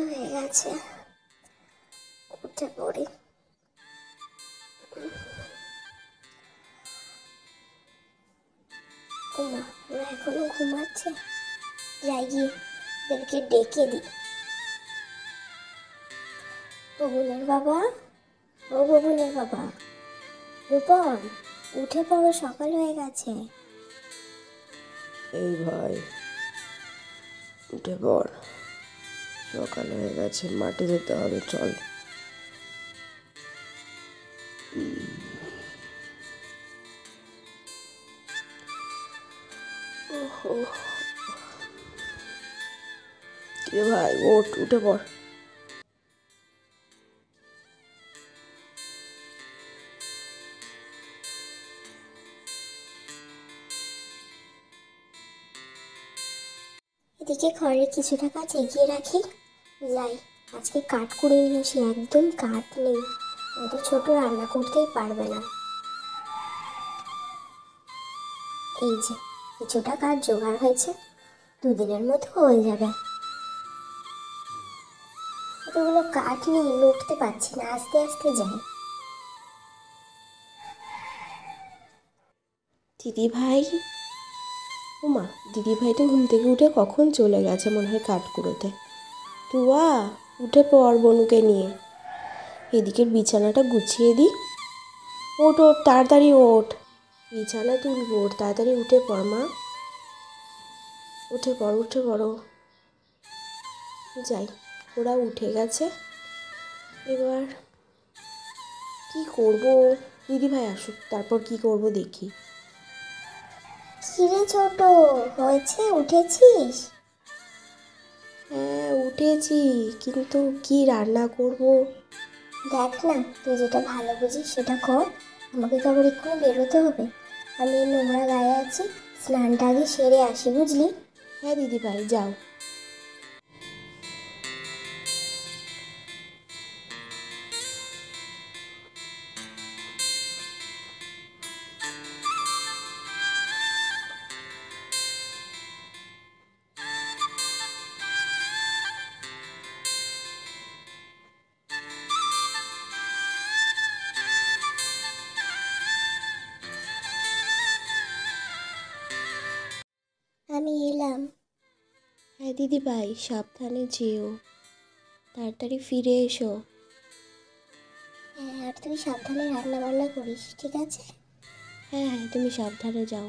হয়ে গেছে, উঠে পড়ি। ওরা এখনো ঘুমাচ্ছে, যাই গিয়ে ওদেরকে ডেকে দিই। ববুনের বাবা, ও ববুনের বাবা, রূপম উঠে পড়ো, সকাল হয়ে গেছে। এই ভাই উঠে পড়, সকাল হয়ে গেছে, মাঠে যেতে হবে, চল। কে ভাই, ওঠ, উঠে পড়। এদিকে ঘরে কিছুটা কাজ এগিয়ে রাখি, যাই আজকে কাঠ কুড়িয়ে নিয়ে আসি। একদম কাঠ নেই, ওদের ছোট রান্না করতেই পারবে না। এই যে কিছুটা কাঠ জোগাড় হয়েছে, দুদিনের মধ্যে হয়ে যাবে। এতগুলো কাঠ নিয়ে লড়তে পারছি না, আস্তে আস্তে যাই। দিদি ভাই, ওমা দিদি ভাই তো ঘুম থেকে উঠে কখন চলে গেছে, মনে হয় কাঠ কুড়োতে। তুয়া উঠে পড় বনুকে নিয়ে, এদিকের বিছানাটা গুছিয়ে দিই। ওঠ ওঠ, তাড়াতাড়ি ওঠ, বিছানা তুলবো, ওঠ, তাড়াতাড়ি উঠে পড় মা, উঠে পড়, উঠে পড়ো। যাই, ওরা উঠে গেছে, এবার কি করব, দিদি ভাই আসুক, তারপর কি করব দেখি। কিরে ছোট, হয়েছে, উঠেছিস? হ্যাঁ উঠেছি, কিন্তু কি রান্না করব। দেখ না, তুই যেটা ভালো বুঝিস সেটা কর, আমাকে তো আবার এক্ষুনি বেরোতে হবে। আমি এই নোংরা গায়ে আছি, স্নানটা আগে সেরে আসি, বুঝলি? হ্যাঁ দিদি ভাই যাও। আমি এলাম। হ্যাঁ দিদি ভাই, সাবধানে যেও, তাড়াতাড়ি ফিরে এসো। হ্যাঁ, আর তুই সাবধানে রান্না বান্না করিস, ঠিক আছে? হ্যাঁ হ্যাঁ, তুমি সাবধানে যাও।